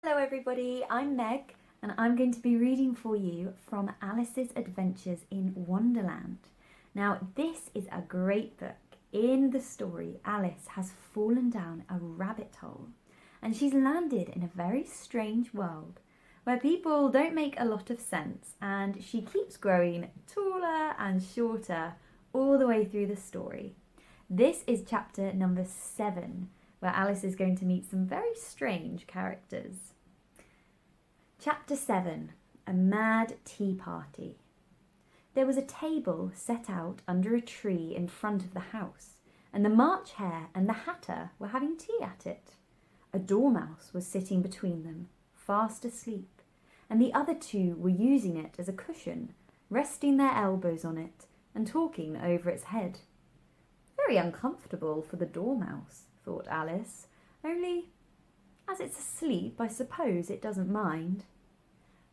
Hello everybody, I'm Meg and I'm going to be reading for you from Alice's Adventures in Wonderland. Now this is a great book. In the story, Alice has fallen down a rabbit hole and she's landed in a very strange world where people don't make a lot of sense, and she keeps growing taller and shorter all the way through the story. This is chapter number 7, where Alice is going to meet some very strange characters. Chapter 7, A Mad Tea Party. There was a table set out under a tree in front of the house, and the March Hare and the Hatter were having tea at it. A dormouse was sitting between them, fast asleep, and the other two were using it as a cushion, resting their elbows on it and talking over its head. Very uncomfortable for the dormouse, thought Alice, only as it's asleep, I suppose it doesn't mind.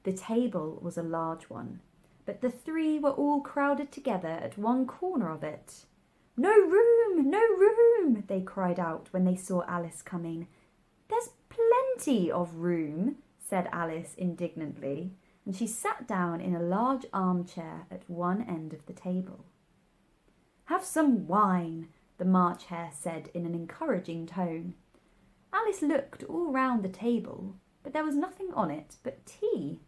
The table was a large one, but the three were all crowded together at one corner of it. "No room! No room!" they cried out when they saw Alice coming. "There's plenty of room," said Alice indignantly, and she sat down in a large armchair at one end of the table. "Have some wine," the March Hare said in an encouraging tone. Alice looked all round the table, but there was nothing on it but tea.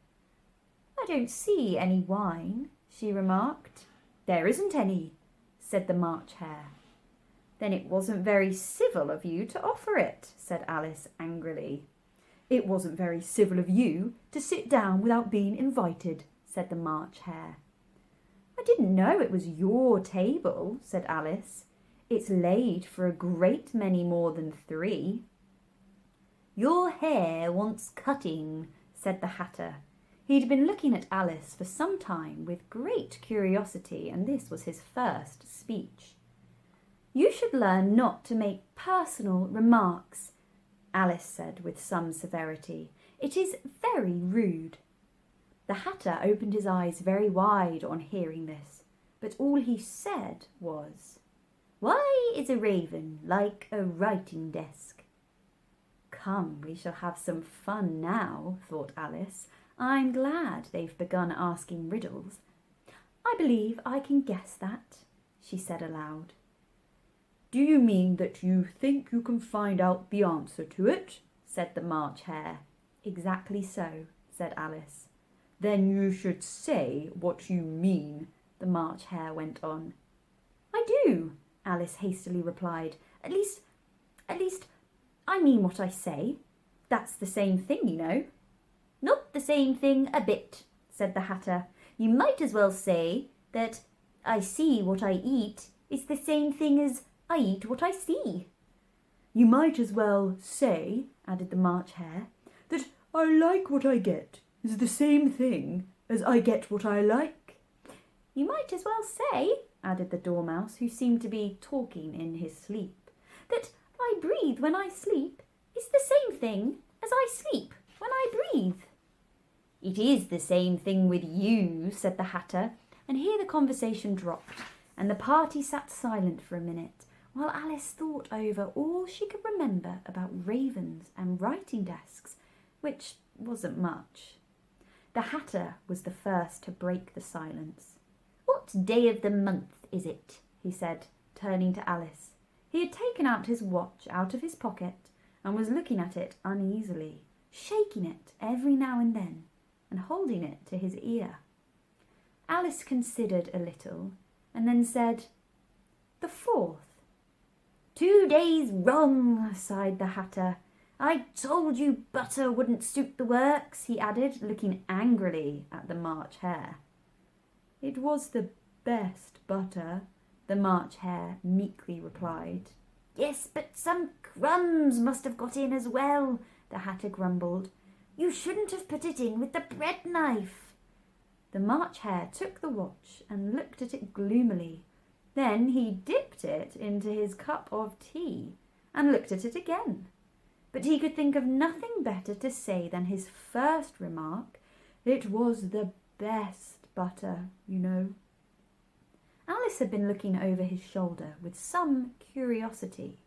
"I don't see any wine," she remarked. "There isn't any," said the March Hare. "Then it wasn't very civil of you to offer it," said Alice angrily. "It wasn't very civil of you to sit down without being invited," said the March Hare. "I didn't know it was your table," said Alice. "It's laid for a great many more than 3. "Your hair wants cutting," said the Hatter. He'd been looking at Alice for some time with great curiosity, and this was his first speech. "You should learn not to make personal remarks," Alice said with some severity. "It is very rude." The Hatter opened his eyes very wide on hearing this, but all he said was, "Why is a raven like a writing desk?" "Come, we shall have some fun now," thought Alice. "I'm glad they've begun asking riddles. I believe I can guess that," she said aloud. "Do you mean that you think you can find out the answer to it?" said the March Hare. "Exactly so," said Alice. "Then you should say what you mean," the March Hare went on. "I do," Alice hastily replied. At least, I mean what I say. That's the same thing, you know." "Not the same thing a bit," said the Hatter. "You might as well say that I see what I eat is the same thing as I eat what I see." "You might as well say," added the March Hare, "that I like what I get is the same thing as I get what I like." "You might as well say," added the Dormouse, who seemed to be talking in his sleep, "that I breathe when I sleep is the same thing as I sleep when I breathe." "It is the same thing with you," said the Hatter, and here the conversation dropped, and the party sat silent for a minute, while Alice thought over all she could remember about ravens and writing desks, which wasn't much. The Hatter was the first to break the silence. "What day of the month is it?" he said, turning to Alice. He had taken out his watch out of his pocket and was looking at it uneasily, shaking it every now and then and holding it to his ear. Alice considered a little and then said, "The 4th." "2 days wrong," sighed the Hatter. "I told you butter wouldn't suit the works," he added, looking angrily at the March Hare. "It was the best butter," the March Hare meekly replied. "Yes, but some crumbs must have got in as well," the Hatter grumbled. "You shouldn't have put it in with the bread knife." The March Hare took the watch and looked at it gloomily. Then he dipped it into his cup of tea and looked at it again. But he could think of nothing better to say than his first remark. "It was the best butter, you know." Alice had been looking over his shoulder with some curiosity.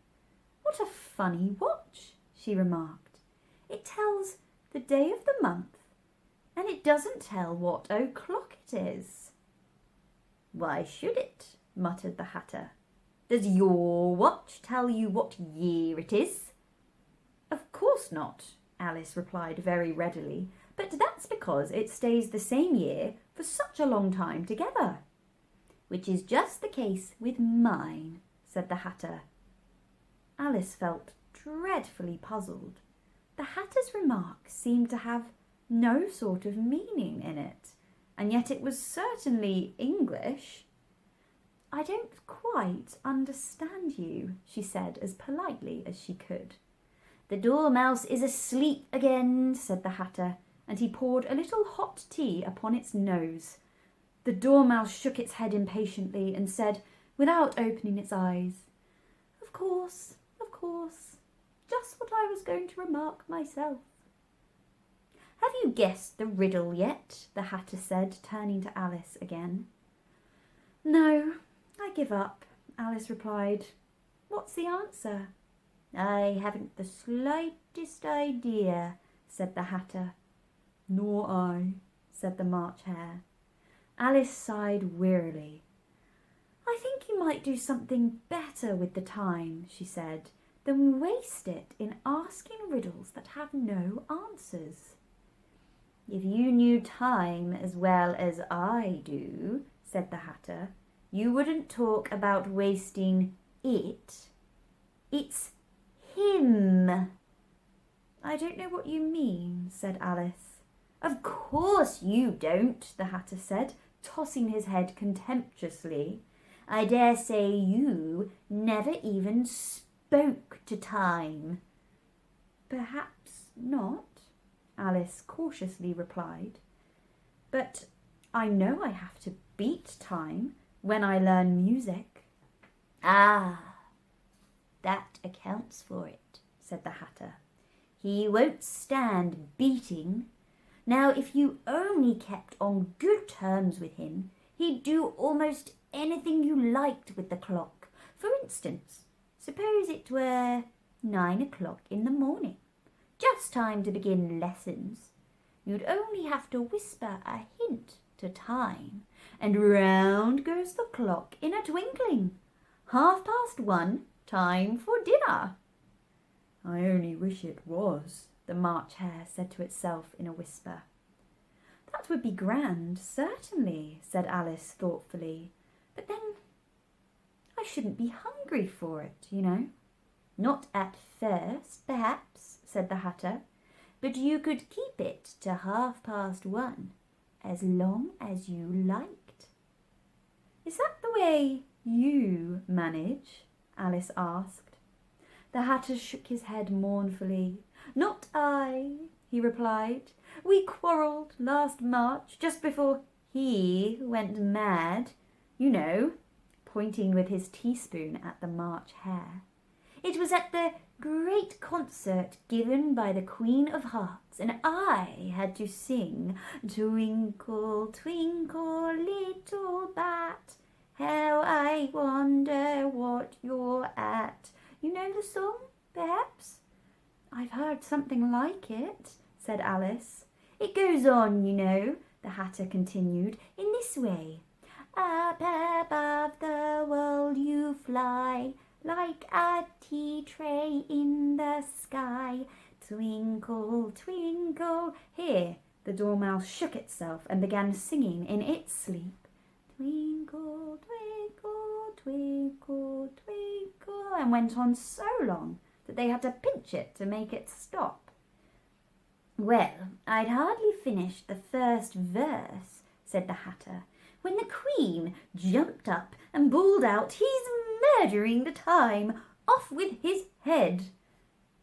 "What a funny watch," she remarked. "It tells the day of the month, and it doesn't tell what o'clock it is." "Why should it?" muttered the Hatter. "Does your watch tell you what year it is?" "Of course not," Alice replied very readily, "but that's because it stays the same year for such a long time together." "Which is just the case with mine," said the Hatter. Alice felt dreadfully puzzled. The Hatter's remark seemed to have no sort of meaning in it, and yet it was certainly English. "I don't quite understand you," she said as politely as she could. "The Dormouse is asleep again," said the Hatter, and he poured a little hot tea upon its nose. The Dormouse shook its head impatiently and said, without opening its eyes, Of course, just what I was going to remark myself." "Have you guessed the riddle yet?" the Hatter said, turning to Alice again. "No, I give up," Alice replied. "What's the answer?" "I haven't the slightest idea," said the Hatter. "Nor I," said the March Hare. Alice sighed wearily. "I think you might do something better with the time," she said, "than waste it in asking riddles that have no answers." "If you knew time as well as I do," said the Hatter, "you wouldn't talk about wasting it. It's him." "I don't know what you mean," said Alice. "Of course you don't," the Hatter said, tossing his head contemptuously. "I dare say you never even spoke to time." "Perhaps not," Alice cautiously replied. "But I know I have to beat time when I learn music." "Ah, that accounts for it," said the Hatter. "He won't stand beating. Now, if you only kept on good terms with him, he'd do almost anything you liked with the clock. For instance, suppose it were 9 o'clock in the morning, just time to begin lessons. You'd only have to whisper a hint to time, and round goes the clock in a twinkling. 1:30, time for dinner." "I only wish it was," the March Hare said to itself in a whisper. "That would be grand, certainly," said Alice thoughtfully. "But then I shouldn't be hungry for it, you know." "Not at first, perhaps," said the Hatter, "but you could keep it to 1:30 as long as you liked." "Is that the way you manage?" Alice asked. The Hatter shook his head mournfully. "Not I," he replied. "We quarrelled last March, just before he went mad. You know," pointing with his teaspoon at the March Hare. "It was at the great concert given by the Queen of Hearts, and I had to sing 'Twinkle, twinkle, little bat, how I wonder what you're at.' You know the song, perhaps?" "I've heard something like it," said Alice. "It goes on, you know," the Hatter continued, "in this way. Up above the world you fly, like a tea tray in the sky. Twinkle, twinkle." Here the Dormouse shook itself and began singing in its sleep. "Twinkle, twinkle, twinkle, twinkle," and went on so long that they had to pinch it to make it stop. "Well, I'd hardly finished the first verse," said the Hatter, "when the Queen jumped up and bawled out, 'He's murdering the time! Off with his head!'"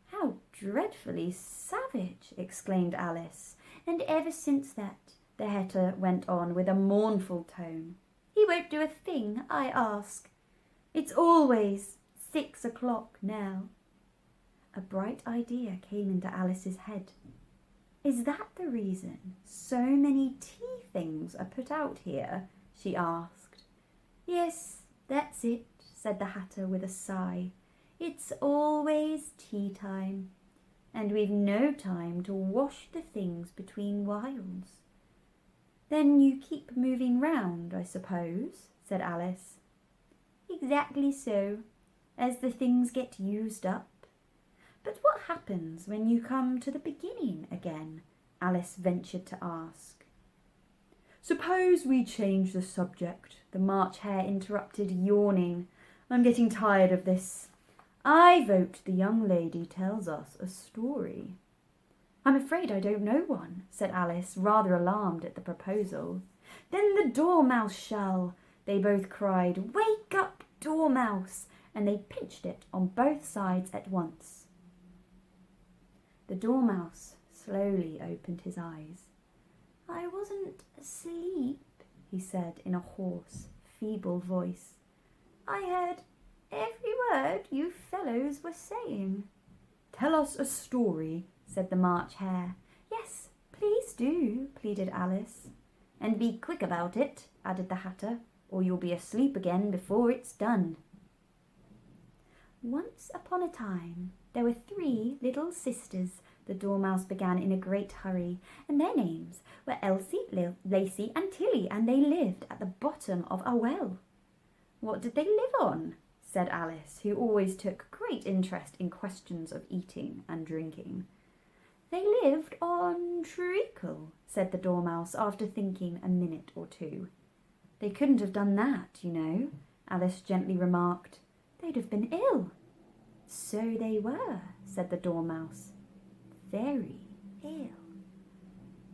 "How dreadfully savage!" exclaimed Alice. "And ever since that," the Hatter went on with a mournful tone, "he won't do a thing I ask. It's always 6 o'clock now." A bright idea came into Alice's head. "Is that the reason so many tea things are put out here?" she asked. "Yes, that's it," said the Hatter with a sigh. "It's always tea time. and we've no time to wash the things between whiles." "Then you keep moving round, I suppose," said Alice. "Exactly so, as the things get used up. But what happens when you come to the beginning again?" Alice ventured to ask. "Suppose we change the subject," the March Hare interrupted, yawning. "I'm getting tired of this. I vote the young lady tells us a story." "I'm afraid I don't know one," said Alice, rather alarmed at the proposal. "Then the Dormouse shall," they both cried. "Wake up, Dormouse!" and they pinched it on both sides at once. The Dormouse slowly opened his eyes. "I wasn't asleep," he said in a hoarse, feeble voice. "I heard every word you fellows were saying." "Tell us a story," said the March Hare. "Yes, please do," pleaded Alice. "And be quick about it," added the Hatter, "or you'll be asleep again before it's done." "Once upon a time there were 3 little sisters," the Dormouse began in a great hurry, "and their names were Elsie, Lacey and Tilly, and they lived at the bottom of a well." "What did they live on?" said Alice, who always took great interest in questions of eating and drinking. "They lived on treacle," said the Dormouse after thinking a minute or two. "They couldn't have done that, you know," Alice gently remarked. "They'd have been ill." "So they were," said the Dormouse. "Very ill."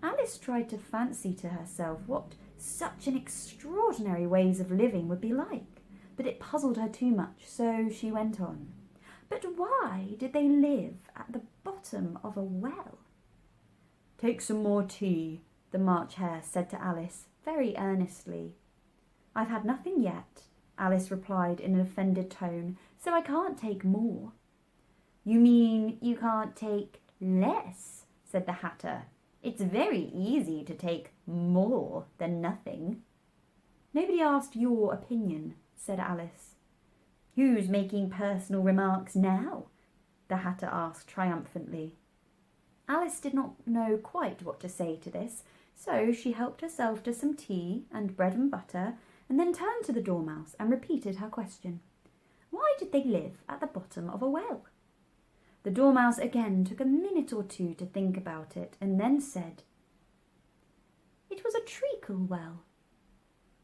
Alice tried to fancy to herself what such an extraordinary ways of living would be like, but it puzzled her too much, so she went on. "But why did they live at the bottom of a well?" "Take some more tea," the March Hare said to Alice very earnestly. "I've had nothing yet," Alice replied in an offended tone, "so I can't take more." "You mean you can't take less?" said the Hatter. "It's very easy to take more than nothing." "Nobody asked your opinion," said Alice. "Who's making personal remarks now?" the Hatter asked triumphantly. Alice did not know quite what to say to this, so she helped herself to some tea and bread and butter, and then turned to the Dormouse and repeated her question. Why did they live at the bottom of a well? The Dormouse again took a minute or two to think about it, and then said, "It was a treacle well."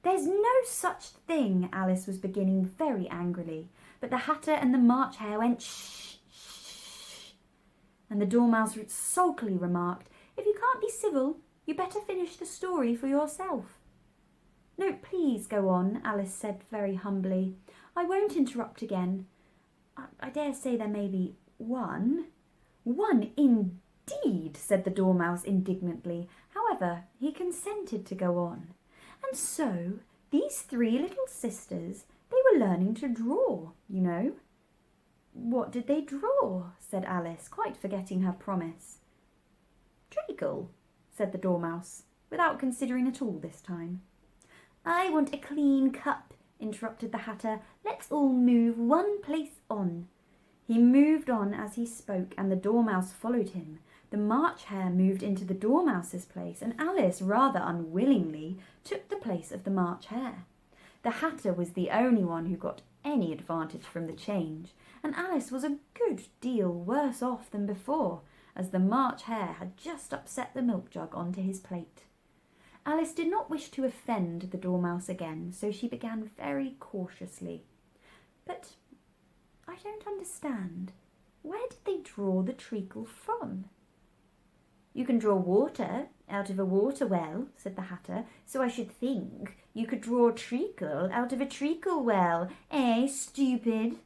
"There's no such thing," Alice was beginning very angrily, but the Hatter and the March Hare went shh, shh, and the Dormouse sulkily remarked, "If you can't be civil, you better finish the story for yourself." "No, please go on," Alice said very humbly. "I won't interrupt again. I dare say there may be one." "One indeed," said the Dormouse indignantly. However, he consented to go on. "And so these 3 little sisters, they were learning to draw, you know." "What did they draw?" said Alice, quite forgetting her promise. "Treacle," said the Dormouse, without considering at all this time. "I want a clean cup," interrupted the Hatter. "Let's all move one place on." He moved on as he spoke, and the Dormouse followed him. The March Hare moved into the Dormouse's place, and Alice, rather unwillingly, took the place of the March Hare. The Hatter was the only one who got any advantage from the change, and Alice was a good deal worse off than before, as the March Hare had just upset the milk jug onto his plate. Alice did not wish to offend the Dormouse again, so she began very cautiously. "But I don't understand. Where did they draw the treacle from?" "You can draw water out of a water well," said the Hatter, "so I should think you could draw treacle out of a treacle well. Eh, stupid?"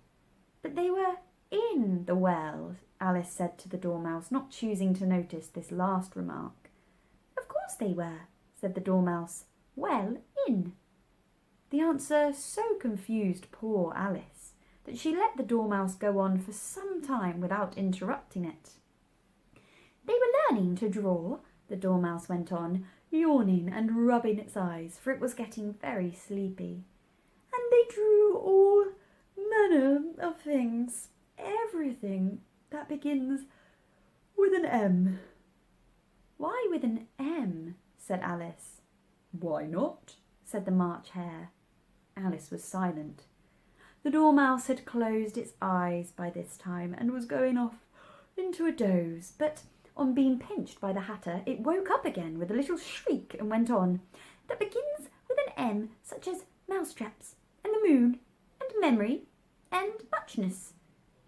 "But they were in the well," Alice said to the Dormouse, not choosing to notice this last remark. "Of course they were," said the Dormouse. "Well in." The answer so confused poor Alice that she let the Dormouse go on for some time without interrupting it. "They were learning to draw," the Dormouse went on, yawning and rubbing its eyes, for it was getting very sleepy. "And they drew all manner of things, everything that begins with an M." "Why with an M?" said Alice. "Why not?" said the March Hare. Alice was silent. The Dormouse had closed its eyes by this time and was going off into a doze, but on being pinched by the Hatter, it woke up again with a little shriek and went on. "That begins with an M, such as mousetraps, and the moon, and memory, and muchness.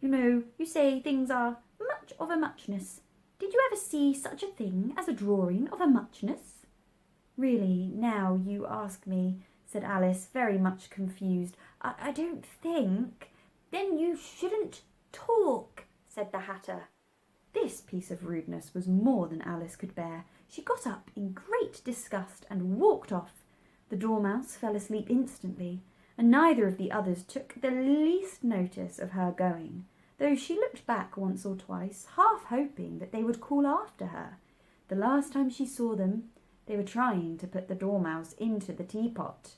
You know, you say things are much of a muchness. Did you ever see such a thing as a drawing of a muchness?" "Really, now you ask me," said Alice, very much confused, I don't think—" "Then you shouldn't talk," said the Hatter. This piece of rudeness was more than Alice could bear. She got up in great disgust and walked off. The Dormouse fell asleep instantly, and neither of the others took the least notice of her going, though she looked back once or twice, half hoping that they would call after her. The last time she saw them, they were trying to put the Dormouse into the teapot.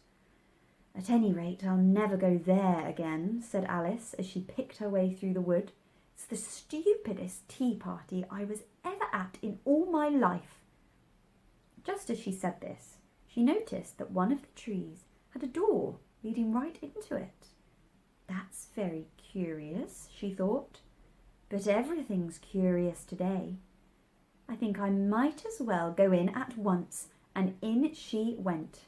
"At any rate, I'll never go there again," said Alice as she picked her way through the wood. "It's the stupidest tea party I was ever at in all my life." Just as she said this, she noticed that one of the trees had a door leading right into it. "That's very curious," she thought, "but everything's curious today. I think I might as well go in at once," and in she went.